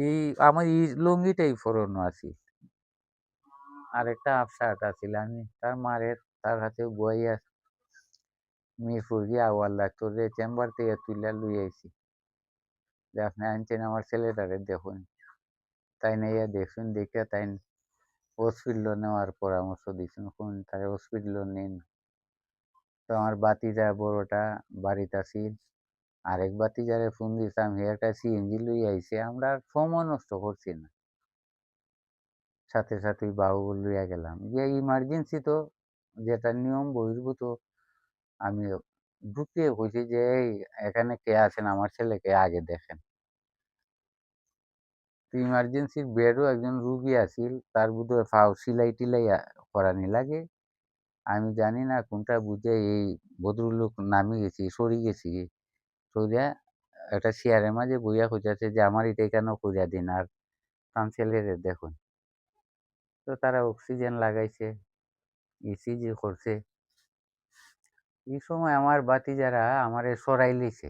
এই আমার এই লুঙ্গিটাই পরনো আছিল। আরেকটা হাফ শার্ট আছিল। আমি তার মারে তার হাতে বইয়া মিরপুর গিয়া আওয়াল্লাহ তোরে চেম্বার থেকে তুইলা লই আইছি। যে আপনি আনছেন আমার ছেলেটারে দেখুন। তাই নাইয়া দেখুন দেখিয়া তাই হসপিটালে নেওয়ার পরামর্শ দিছেন। কোন তারে হসপিটালে নিন। তো আমার বাতিজা বড়টা বাড়িতে আছিল। আরেক বাতিজারে ফোন দিছিলাম হে একটা সিএনজি লই আইছে। আমরা আর সময় নষ্ট করছি না। সাথে সাথে বাবু লইয়া গেলাম। যে ইমার্জেন্সি তো যেটা নিয়ম বহির্ভূত আমি ঢুকে কইছি যে এই এখানে কে আছেন আমার ছেলেকে আগে দেখেন। তো ইমার্জেন্সির বেডও একজন রুগী আছিল তার বোধহয় ফাও সিলাই টিলাই করানি লাগে। আমি জানি না কোনটা বুঝে এই ভদ্রলোক নামি গেছি সরি গেছি। সইরা একটা চেয়ারের মাঝে বইয়া কইতাছে যে আমার এটা কেন কইরা দিন আর তার ছেলেরে দেখুন। তো তারা অক্সিজেন লাগাইছে, ইসিজি করছে। এই সময় আমার বাতিজারা আমারে সরাই লিছে।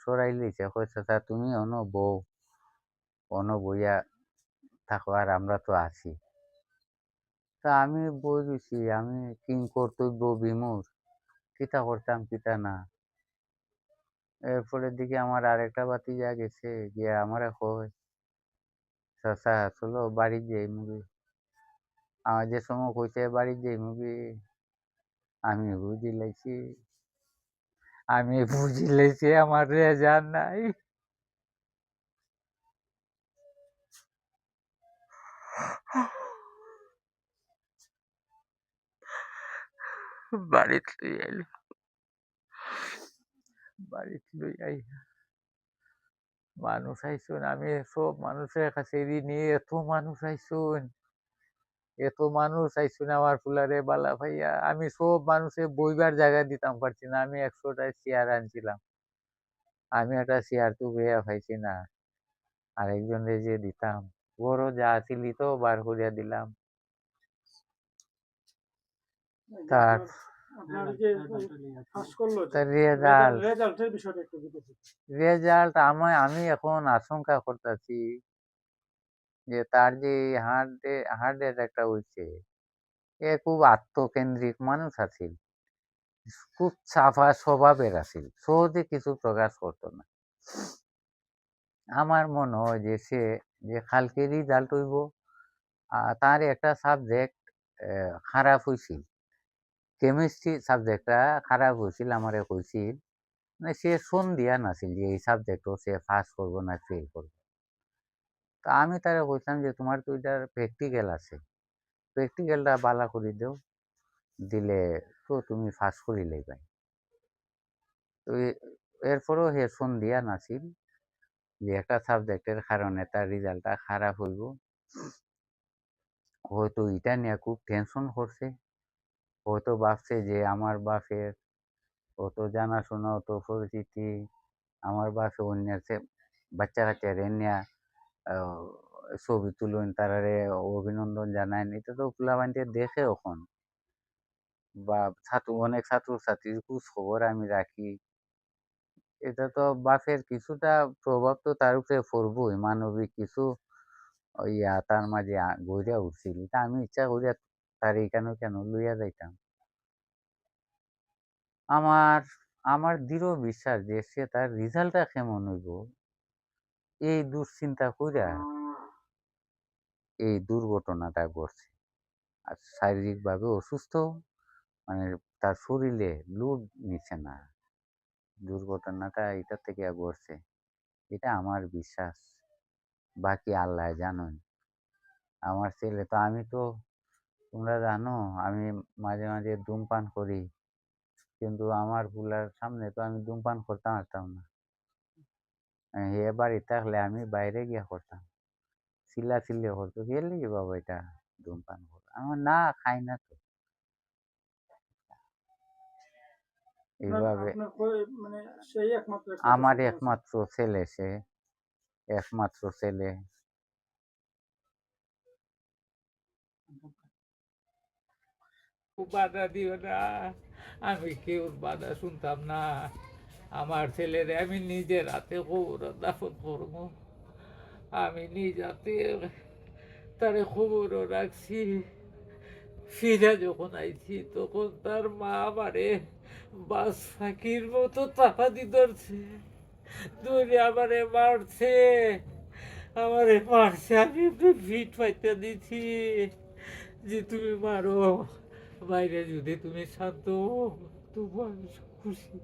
সরাই লিছে কই চাচা তুমি অনো বউ, অনো বইয়া থাকো আর আমরা তো আছি। তা আমি বই রইছি, আমি কিং কর্তব্য বিমূঢ়, কিতা করতাম কিতা না। এরপরের দিকে আমার আরেকটা ভাতিজা গেছে গিয়া আমারে কয় চাচা চলো বাড়ি যাইমুগে। আমার যে সময় কইছে বাড়ি যাইমুগে আমি বুঝি লাইছি আমার রেজাল্ট নাই। বাড়িতে লই আইলাম। বাড়িতে লই আইয়া মানুষ আইসুন, আমি সব মানুষের কাছে ঋণী। এত মানুষ আইসুন আমার ফুলারে বালা ভাইয়া। আমি সব মানুষে বইবার জায়গা দিতাম পারছি না। আমি 100টায় চেয়ার আনছিলাম। আমি একটা চেয়ার তো বইয়া পাইছি না। আরেকজনে যে দিতাম বড় যা আছিল তো বার করিয়া দিলাম। তার রেজাল্ট আমি এখন আশঙ্কা করতেছি যে তার যে হার্টের একটা হইছে, এ খুব আত্মকেন্দ্রিক মানুষ আছিল, খুব সাফা স্বভাবের আছিল, সহজে কিছু প্রকাশ করতো না। আমার মনে হয় যে সে যে কালকে রেজাল্ট হইব তার একটা সাবজেক্ট খারাপ হয়েছিল, কেমিস্ট্রি সাবজেক্টটা খারাপ হয়েছিল। আমারে কইছিল মানে সে সন্ধিয়া নাছিল যে এই সাবজেক্টও সে পাস করবো না ফেল করবো। তা আমি তারে কইতাম যে তোমার তো এটার প্র্যাকটিক্যাল আছে, প্র্যাকটিক্যালটা বালা করে দেও, দিলে তো তুমি পাস করিলেই পাই। তো এরপরেও হে সন্ধিয়া নাছিল যে একটা সাবজেক্টের কারণে তার রেজাল্টটা খারাপ হইব। হয়তো এটা নিয়ে খুব টেনশন করছে, হয়তো ভাবছে যে আমার বাপের অত জানাশোনা অত পরিচিতি, আমার বাপে অন্যের বাচ্চা কাচ্চা নিয়া ছবি তুলুন তারারে অভিনন্দন জানায়। এটা তো পোলাপানতে দেখে এখন, বা অনেক ছাত্রছাত্রীর খোঁজ খবর আমি রাখি। এটা তো বাপের কিছুটা প্রভাব তো তার উপরে পড়বই, মানবিক কিছু তার মাঝে গড়িয়া উঠছিল। তা আমি ইচ্ছা করিয়া তার এইখানে কেন লইয়া যাইতাম। আমার আমার দৃঢ় বিশ্বাস যে সে তার রেজাল্টটা কেমন হইব এই দুশ্চিন্তা কইরা এই দুর্ঘটনাটা ঘটছে। আর শারীরিকভাবে অসুস্থ, মানে তার শরীরে লোড নিচ্ছে না, দুর্ঘটনাটা এটা থেকে ঘটছে, এটা আমার বিশ্বাস। বাকি আল্লাহ জানেন। আমার ছেলে তো, আমি তো তোমরা জানো আমি মাঝে মাঝে ধূমপান করি, কিন্তু আমার পুলার সামনে তো আমি ধূমপান করতে পারতাম না। এ বাড়িতে থাকলে আমি বাইরে গিয়া করতাম, চিল্লাচিল্লি করতো কে লিগে বাবা এটা ধূমপান করো, আমার না খাই না তো। এইভাবে আমার একমাত্র ছেলে, সে একমাত্র ছেলে। বাধা দিও না, আমি কেউ বাধা শুনতাম না। আমার ছেলেরে আমি নিজের হাতে খবর দাফন করবো, আমি নিজ হাতে তারে খবরও রাখছি। ফিরা যখন আইছি তখন তার মা আমারে বাস ফাঁকির মতো চাপাতি ধরছে, ধরে আমারে মারছে, আমারে মারছে। আমি একটু ফিট পাইতে দিছি যে তুমি মারো, বাইরে যদি তুমি শান্ত হও, তবু আমি খুশি।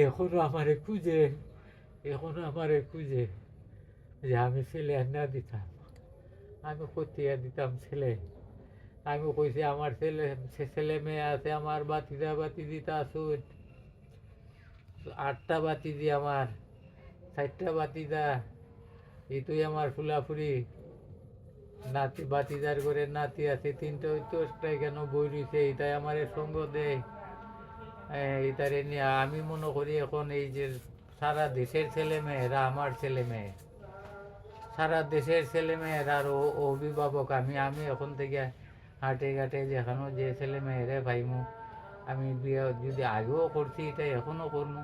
এখনো আমারে খুঁজে, এখনো আমারে খুঁজে যে আমি ছেলে না দিতাম, আমি কোথায় দিতাম ছেলে। আমি কইছি আমার ছেলে মেয়ে আছে, আমার বাতিদা বাতিদিতা আসুন, 8টা বাতিদি আমার, 4টা বাতিদা, এই তুই আমার ফুলাফুরি নাতি, বাতিদার করে নাতি আছে 3টে, ওই তো কেন বই রয়েছে, এটাই আমার সঙ্গ দেয়। এটারে নিয়ে আমি মনে করি এখন এই যে সারা দেশের ছেলে মেয়েরা আমার ছেলে মেয়ে, সারা দেশের ছেলে মেয়েরা আর অভিভাবক আমি। আমি এখন থেকে হাটে ঘাটে যেখানে যে ছেলে মেয়েরে পাইমু, আমি বিয়ে যদি আগেও করছি এটা এখনও করবো।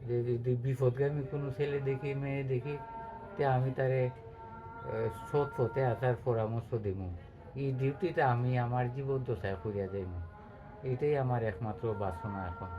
যে যদি বিপদগামী কোনো ছেলে দেখি মেয়ে দেখি, তে আমি তারে সৎ পথে আসার পরামর্শ দিব। এই ডিউটিটা আমি আমার জীবন দশায় করিয়া যাইব, এটাই আমার একমাত্র বাসনা এখন।